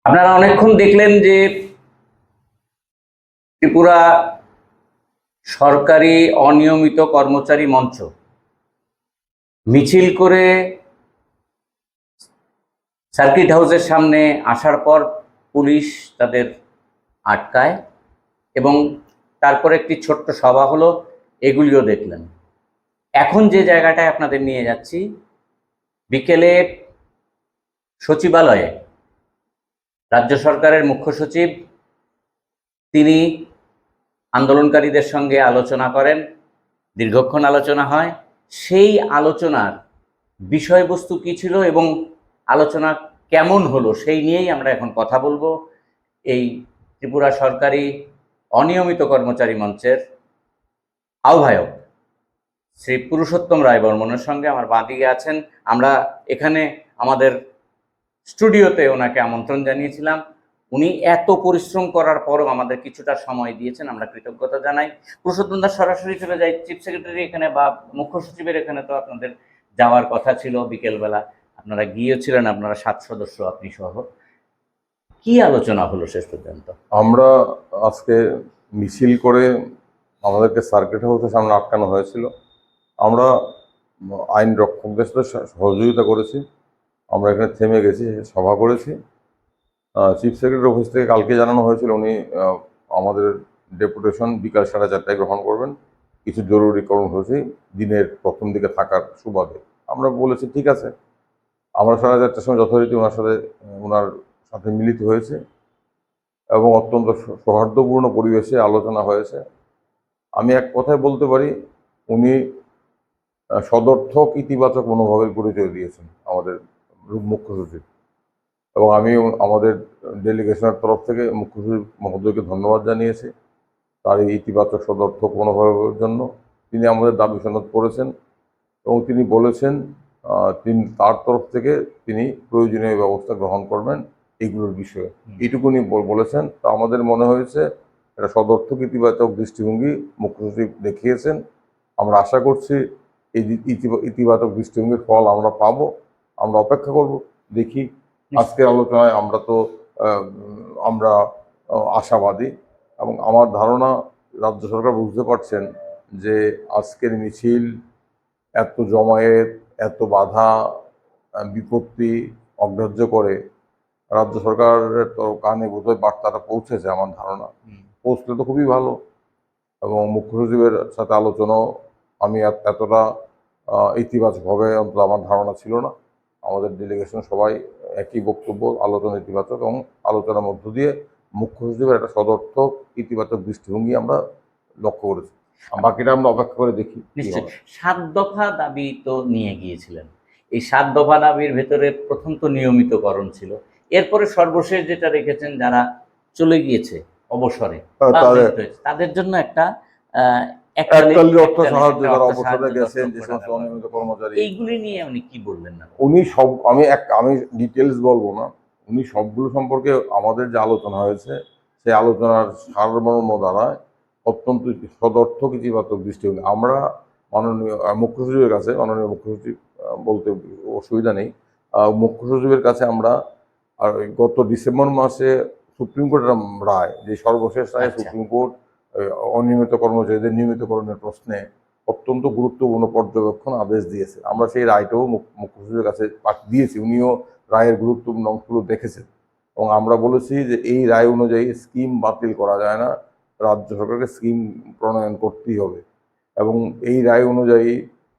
Speaker 1: আপনারা অনেকক্ষণ দেখলেন যে ত্রিপুরা সরকারি অনিয়মিত কর্মচারী মঞ্চ মিছিল করে সার্কিট হাউসের সামনে আসার পর পুলিশ তাদের আটকায় এবং তারপর একটি ছোট্ট সভা হলো, এগুলিও দেখলেন। এখন যে জায়গাটায় আপনাদের নিয়ে যাচ্ছি, বিকেলে সচিবালয়ে রাজ্য সরকারের মুখ্য সচিব তিনি আন্দোলনকারীদের সঙ্গে আলোচনা করেন, দীর্ঘক্ষণ আলোচনা হয়। সেই আলোচনার বিষয়বস্তু কী ছিল এবং আলোচনা কেমন হলো সেই নিয়েই আমরা এখন কথা বলবো। এই ত্রিপুরা সরকারি অনিয়মিত কর্মচারী মঞ্চের আহ্বায়ক শ্রী পুরুষোত্তম রায় বর্মনের সঙ্গে আমার বাঁদিকে আছেন। আমরা এখানে আমাদের স্টুডিওতে ওনাকে আমন্ত্রণ জানিয়েছিলাম। উনি এত পরিশ্রম করার পরও আমাদের কিছুটা সময় দিয়েছেন, আমরা কৃতজ্ঞতা জানাই। পুরুষোত্তম দাস সরাসরি চলে যায় চিফ সেক্রেটারি এখানে বা মুখ্য সচিবের এখানে, তো আপনাদের যাওয়ার কথা ছিল বিকেলবেলা, আপনারা গিয়েছিলেন, আপনারা 7 সদস্য আপনি সহ। কি আলোচনা হলো শেষ পর্যন্ত?
Speaker 5: আমরা আজকে মিছিল করে আমাদেরকে সার্কিট হাউসের সামনে আটকানো হয়েছিল। আমরা আইন রক্ষকদের সাথে সহযোগিতা করেছি, আমরা এখানে থেমে গেছি, সভা করেছি। চিফ সেক্রেটারি অফিস থেকে কালকে জানানো হয়েছিল উনি আমাদের ডেপুটেশন বিকাল 4:30টায় গ্রহণ করবেন, কিছু জরুরি কর্মসূচি দিনের প্রথম দিকে থাকার সুবাদে। আমরা বলেছি ঠিক আছে। আমরা 4:30টার সময় যথারীতি ওনার সাথে মিলিত হয়েছে এবং অত্যন্ত সৌহার্দ্যপূর্ণ পরিবেশে আলোচনা হয়েছে। আমি এক কথায় বলতে পারি উনি সদর্থক ইতিবাচক মনোভাবের পরিচয় দিয়েছেন আমাদের মুখ্য সচিব, এবং আমি আমাদের ডেলিগেশনের তরফ থেকে মুখ্য সচিব মহোদয়কে ধন্যবাদ জানিয়েছি তার এই ইতিবাচক সদর্থক মনোভাবের জন্য। তিনি আমাদের দাবি সনদ করেছেন এবং তিনি বলেছেন তিনি তার তরফ থেকে তিনি প্রয়োজনীয় ব্যবস্থা গ্রহণ করবেন এইগুলোর বিষয়ে, এইটুকুনি বলেছেন। তো আমাদের মনে হয়েছে এটা সদর্থক ইতিবাচক দৃষ্টিভঙ্গি মুখ্য সচিব দেখিয়েছেন। আমরা আশা করছি এই ইতিবাচক দৃষ্টিভঙ্গির ফল আমরা পাবো। আমরা অপেক্ষা করব, দেখি। আজকের আলোচনায় আমরা আশাবাদী এবং আমার ধারণা রাজ্য সরকার বুঝতে পারছেন যে আজকের মিছিল এত জমায়েত, এত বাধা বিপত্তি অগ্রাহ্য করে রাজ্য সরকারের তো কানে বোধহয় বার্তাটা পৌঁছেছে। আমার ধারণা পৌঁছলে তো খুবই ভালো। এবং মুখ্য সচিবের সাথে আলোচনাও আমি এতটা ইতিবাচকভাবে অন্তত আমার ধারণা ছিল না। আমাদের ডেলিগেশন সবাই একই বক্তব্য, আলোচনা ইতিবাচক, এবং আলোচনার মধ্য দিয়ে মুখ্য সচিবের একটা সদর্থক ইতিবাচক দৃষ্টিভঙ্গি আমরা লক্ষ্য করেছি। বাকিটা আমরা অপেক্ষা করে দেখি।
Speaker 1: নিশ্চয়ই 7 দফা দাবি তো নিয়ে গিয়েছিলেন, এই 7 দফা দাবির ভেতরে প্রথম তো নিয়মিতকরণ ছিল, এরপরে সর্বশেষ যেটা রেখেছেন যারা চলে গিয়েছে অবসরে বা মৃত্যু হয়েছে, তাদের জন্য একটা
Speaker 5: এককালীন অর্থ সাহায্য, যারা অবসরে গেছেন যে সমস্ত অনিয়মিত কর্মচারী,
Speaker 1: এইগুলি নিয়ে উনি কি বললেন না?
Speaker 5: উনি সব, আমি ডিটেলস বলবো না, উনি সবগুলো সম্পর্কে আমাদের যে আলোচনা হয়েছে সেই আলোচনার সারমর্ম দ্বারা অত্যন্ত সদর্থক ইতিবাচক দৃষ্টিভঙ্গি। আমরা মাননীয় মুখ্য সচিবের কাছে, মাননীয় মুখ্য সচিব বলতে অসুবিধা নেই, মুখ্য সচিবের কাছে আমরা আর গত ডিসেম্বর মাসে সুপ্রিম কোর্টের রায়, যে সর্বশেষ রায়
Speaker 1: আচ্ছা।
Speaker 5: সুপ্রিম কোর্ট অনিয়মিত কর্মচারীদের নিয়মিতকরণের প্রশ্নে অত্যন্ত গুরুত্বপূর্ণ পর্যবেক্ষণ আদেশ দিয়েছে। আমরা সেই রায়টাও মুখ্য সচিবের কাছে দিয়েছি, উনিও রায়ের গুরুত্বপূর্ণ অংশগুলো দেখেছেন এবং আমরা বলেছি যে এই রায় অনুযায়ী স্কিম বাতিল করা যায় না, রাজ্য সরকারকে স্কিম প্রণয়ন করতেই হবে এবং এই রায় অনুযায়ী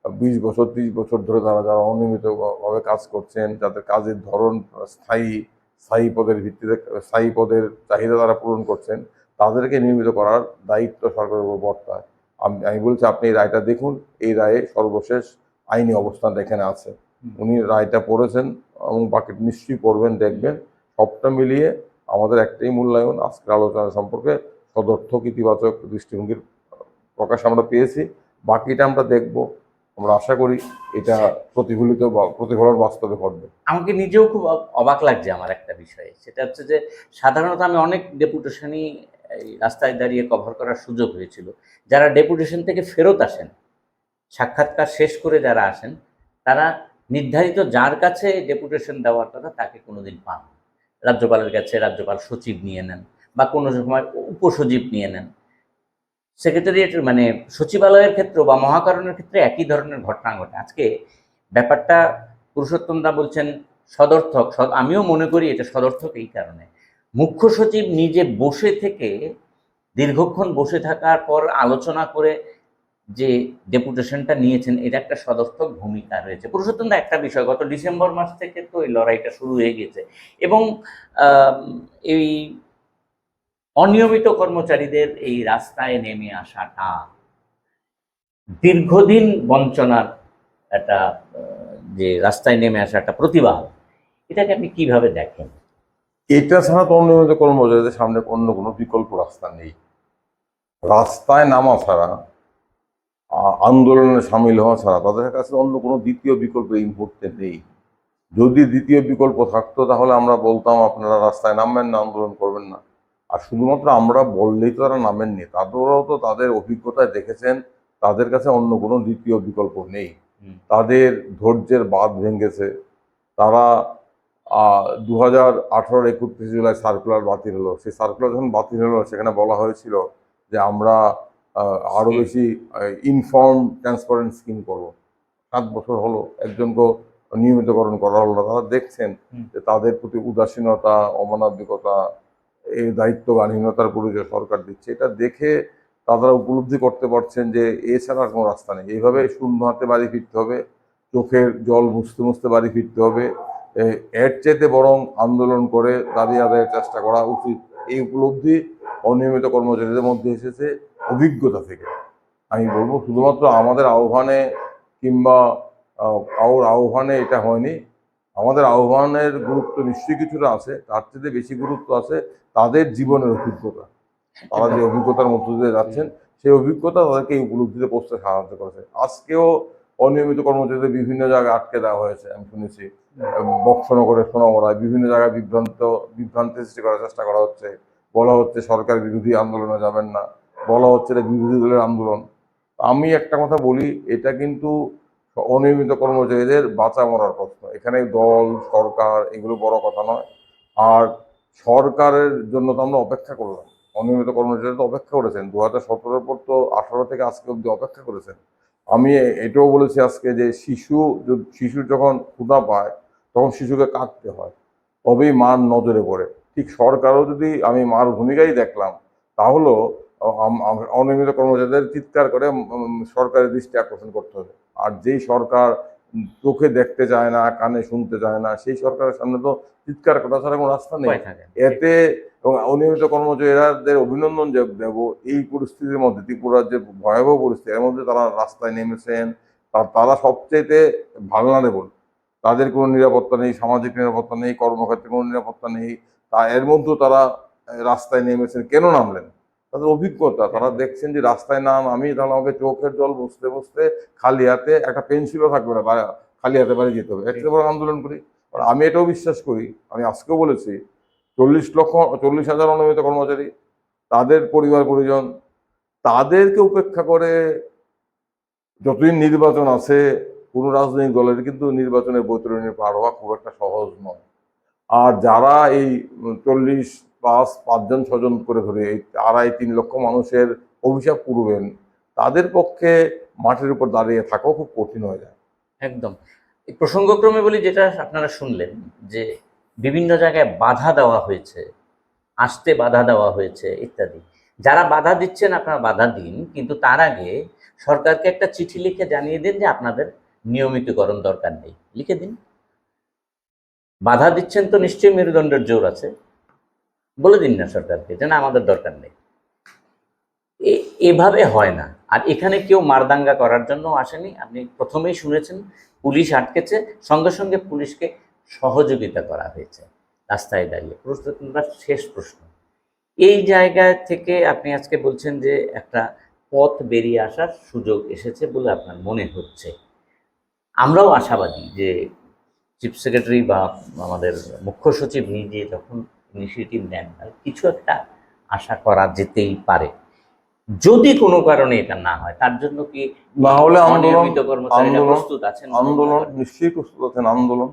Speaker 5: 20 বছর 30 বছর ধরে যারা অনিয়মিতভাবে কাজ করছেন, যাদের কাজের ধরন স্থায়ী পদের ভিত্তিতে, স্থায়ী পদের চাহিদা তারা পূরণ করছেন, তাদেরকে নিয়মিত করার দায়িত্ব সরকারের উপর বর্তায়। আমি বলছি আপনি এই রায়টা দেখুন, এই রায়ে সর্বশেষ আইনি অবস্থানটা এখানে আছে। উনি রায়টা পড়েছেন এবং বাকি নিশ্চয়ই পড়বেন, দেখবেন। সবটা মিলিয়ে আমাদের একটাই মূল্যায়ন, আজকের আলোচনা সম্পর্কে সদর্থক ইতিবাচক দৃষ্টিভঙ্গির প্রকাশ আমরা পেয়েছি। বাকিটা আমরা দেখব, আমরা আশা করি এটা প্রতিফলিত বা প্রতিফলন বাস্তবে ঘটবে।
Speaker 1: আমাকে নিজেও খুব অবাক লাগছে আমার একটা বিষয়ে, সেটা হচ্ছে যে সাধারণত আমি অনেক ডেপুটেশনই এই রাস্তায় দাঁড়িয়ে কভার করার সুযোগ হয়েছিল। যারা ডেপুটেশন থেকে ফেরত আসেন, সাক্ষাৎকার শেষ করে যারা আসেন, তারা নির্ধারিত যার কাছে ডেপুটেশন দেওয়ার কথা তাকে কোনোদিন পান না। রাজ্যপালের কাছে রাজ্যপাল সচিব নিয়ে নেন বা কোনো সময় উপসচিব নিয়ে নেন। সেক্রেটারিয়েটের মানে সচিবালয়ের ক্ষেত্রে বা মহাকরণের ক্ষেত্রে একই ধরনের ঘটনা ঘটে। আজকে ব্যাপারটা পুরুষোত্তম দা বলছেন সদর্থক, আমিও মনে করি এটা সদর্থক এই কারণে, মুখ্য সচিব নিজে বসে থেকে দীর্ঘক্ষণ বসে থাকার পর আলোচনা করে যে ডেপুটেশনটা নিয়েছেন, এটা একটা সদর্থক ভূমিকা রয়েছে। পুরুষোত্তম দা, একটা বিষয়, গত ডিসেম্বর মাস থেকে তো এই লড়াইটা শুরু হয়ে গেছে এবং এই অনিয়মিত কর্মচারীদের এই রাস্তায় নেমে আসাটা দীর্ঘদিন বঞ্চনার একটা যে রাস্তায় নেমে আসা একটা প্রতিবাদ, এটাকে আপনি কিভাবে দেখেন?
Speaker 5: এটা ছাড়া তো অনিয়মিত কর্মচারীদের সামনে অন্য কোনো বিকল্প রাস্তা নেই। রাস্তায় নামা ছাড়া, আন্দোলনে সামিল হওয়া ছাড়া তাদের কাছে অন্য কোনো দ্বিতীয় বিকল্প এই মুহূর্তে নেই। যদি দ্বিতীয় বিকল্প থাকতো তাহলে আমরা বলতাম আপনারা রাস্তায় নামবেন না, আন্দোলন করবেন না। আর শুধুমাত্র আমরা বললেই তো তারা নামেননি, তাদেরও তো তাদের অভিজ্ঞতায় দেখেছেন তাদের কাছে অন্য কোনো দ্বিতীয় বিকল্প নেই। তাদের ধৈর্যের বাঁধ ভেঙেছে। তারা 2018 31 জুলাই সার্কুলার বাতিল হলো। সেই সার্কুলার যখন বাতিল হলো সেখানে বলা হয়েছিল যে আমরা আরও বেশি ইনফর্ম ট্রান্সপারেন্ট স্কিম করবো। 7 বছর হলো, একজনকে নিয়মিতকরণ করা হলো না। তারা দেখছেন যে তাদের প্রতি উদাসীনতা, অমানবিকতা, এই দায়িত্বজ্ঞানহীনতার পরিচয় সরকার দিচ্ছে। এটা দেখে তারা উপলব্ধি করতে পারছেন যে এছাড়া আর কোনো রাস্তা নেই। এইভাবে শূন্য হাতে বাড়ি ফিরতে হবে, চোখের জল মুছতে মুছতে বাড়ি ফিরতে হবে। এর চাইতে বরং আন্দোলন করে দাবি আদায়ের চেষ্টা করা উচিত। এই উপলব্ধি অনিয়মিত কর্মচারীদের মধ্যে এসেছে অভিজ্ঞতা থেকে। আমি বলবো শুধুমাত্র আমাদের আহ্বানে কিংবা কারোর আহ্বানে এটা হয়নি। আমাদের আহ্বানের গুরুত্ব নিশ্চয়ই কিছুটা আছে, তার চেয়ে বেশি গুরুত্ব আছে তাদের জীবনের অভিজ্ঞতা। তারা যে অভিজ্ঞতার মধ্য দিয়ে যাচ্ছেন সেই অভিজ্ঞতা তাদেরকে এই উপলব্ধিতে পৌঁছতে সাহায্য করেছে। আজকেও অনিয়মিত কর্মচারীদের বিভিন্ন জায়গায় আটকে দেওয়া হয়েছে, আমি শুনেছি। বক্সনগরে, সোনামুড়ায় বিভিন্ন জায়গায় বিভ্রান্তি সৃষ্টি করার চেষ্টা করা হচ্ছে। বলা হচ্ছে সরকার বিরোধী আন্দোলনে যাবেন না, বলা হচ্ছে এটা বিরোধী দলের আন্দোলন। আমি একটা কথা বলি, এটা কিন্তু অনিয়মিত কর্মচারীদের বাঁচা মরার প্রশ্ন। এখানে দল, সরকার এগুলো বড় কথা নয়। আর সরকারের জন্য তো আমরা অপেক্ষা করলাম, অনিয়মিত কর্মচারীরা তো অপেক্ষা করেছেন 2017 পর, তো 18 থেকে আজকে অব্দি অপেক্ষা করেছেন। আমি এটাও বলেছি আজকে যে শিশু যখন ক্ষুধা পায় তখন শিশুকে কাঁদতে হয়, তবেই মার নজরে পড়ে। ঠিক সরকারও যদি, আমি মার ভূমিকাই দেখলাম, তাহলেও অনিয়মিত কর্মচারীদের চিৎকার করে সরকারের দৃষ্টি আকর্ষণ করতে হবে। আর যেই সরকার চোখে দেখতে চায় না, কানে শুনতে চায় না, সেই সরকারের সামনে তো চিৎকার করা ছাড়া কোনো রাস্তা নেই। এতে এবং অনিয়মিত কর্মচারীদের অভিনন্দন যে দেব, এই পরিস্থিতির মধ্যে, ত্রিপুরার যে ভয়াবহ পরিস্থিতি, এর মধ্যে তারা রাস্তায় নেমেছেন। তারা সবচেয়ে ভালনারেবল, তাদের কোনো নিরাপত্তা নেই, সামাজিক নিরাপত্তা নেই, কর্মক্ষেত্রে কোনো নিরাপত্তা নেই। এর মধ্যেও তারা রাস্তায় নেমেছেন। কেন নামলেন? তাদের অভিজ্ঞতা, তারা দেখছেন যে রাস্তায় আমি তাহলে আমাকে চোখের জল বসতে বসতে খালি হাতে, একটা পেন্সিলও থাকবে না, খালি হাতে বাড়ি যেতে হবে, এর চেয়ে বড় আন্দোলন করি। আর আমি এটাও বিশ্বাস করি, আমি আজকেও বলেছি, 40,000 অনিয়মিত কর্মচারী, তাদের পরিবার পরিজন, তাদেরকে উপেক্ষা করে যতদিন নির্বাচন আছে কোনো রাজনৈতিক দলের কিন্তু নির্বাচনের বৈতরণী পার হওয়া খুব একটা সহজ নয়। আর যারা এই 5জন 6জন করে ধরে এই 2.5-3 লক্ষ মানুষের অভিশাপ পুরবেন, তাদের পক্ষে মাঠের উপর দাঁড়িয়ে থাকাও খুব কঠিন হয়ে যায়।
Speaker 1: একদম। এই প্রসঙ্গক্রমে বলি, যেটা আপনারা শুনলেন যে বিভিন্ন জায়গায় বাধা দেওয়া হয়েছে, আসতে বাধা দেওয়া হয়েছে ইত্যাদি। যারা বাধা দিচ্ছেন আপনারা বাধা দিন, কিন্তু তার আগে সরকারকে একটা চিঠি লিখে জানিয়ে দিন যে আপনাদের নিয়মিতকরণ দরকার নেই, লিখে দিন। বাধা দিচ্ছেন তো নিশ্চয়ই মেরুদণ্ডের জোর আছে, বলে দিন না সরকারকে যে না আমাদের দরকার নেই। এভাবে হয় না। আর এখানে কেউ মারদাঙ্গা করার জন্য আসেনি। আপনি প্রথমেই শুনেছেন পুলিশ আটকেছে, সঙ্গে সঙ্গে পুলিশকে সহযোগিতা করা হয়েছে রাস্তায় দাঁড়িয়ে। প্রশ্নটা শেষ প্রশ্ন, এই জায়গা থেকে আপনি আজকে বলছেন যে একটা পথ বেরিয়ে আসার সুযোগ এসেছে বলে আপনার মনে হচ্ছে। আমরাও আশাবাদী যে চিফ সেক্রেটারি বা আমাদের মুখ্য সচিব নিজে যখন ইনিশিয়েটিভ নেন, কিছু একটা আশা করা যেতেই পারে। যদি কোনো কারণে এটা না হয়, তার জন্য কি
Speaker 5: না হলে
Speaker 1: অনিয়মিত কর্মচারীরা প্রস্তুত আছেন?
Speaker 5: আন্দোলন নিশ্চয়ই প্রস্তুত আছেন। আন্দোলন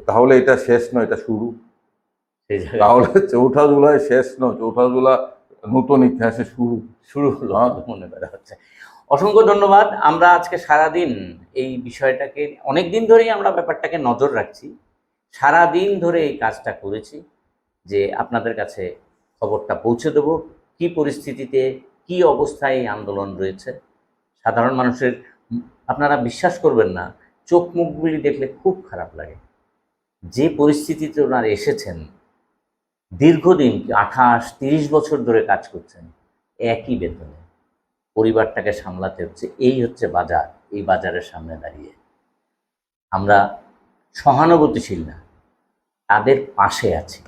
Speaker 5: তাহলে এটা শেষ নয়, এটা শুরু।
Speaker 1: সেই জায়গায়
Speaker 5: তাহলে 4 জুলাই শেষ নয়, 4 জুলাই নতুন ইতিহাসে
Speaker 1: শুরু হলো মনে করা হচ্ছে। অসংখ্য ধন্যবাদ। আমরা আজকে সারাদিন এই বিষয়টাকে, অনেক দিন ধরেই আমরা ব্যাপারটাকে নজর রাখছি, সারাদিন ধরে এই কাজটা করেছি যে আপনাদের কাছে খবরটা পৌঁছে দেব, কি পরিস্থিতিতে কি অবস্থায় এই আন্দোলন রয়েছে। সাধারণ মানুষের, আপনারা বিশ্বাস করবেন না, চোখ মুখগুলি দেখলে খুব খারাপ লাগে। যে পরিস্থিতিতে ওনারা এসেছেন, দীর্ঘদিন 28-30 বছর ধরে কাজ করছেন একই বেতনে, পরিবারটাকে সামলাতে হচ্ছে। এই হচ্ছে বাজার। এই বাজারের সামনে দাঁড়িয়ে আমরা সহানুভূতিশীল না, তাদের পাশে আছি,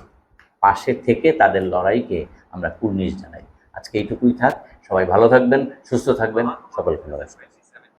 Speaker 1: পাশে থেকে তাদের লড়াইকে আমরা কুর্নিশ জানাই। আজকে এইটুকুই থাক। সবাই ভালো থাকবেন, সুস্থ থাকবেন, সকলকে নমস্কার।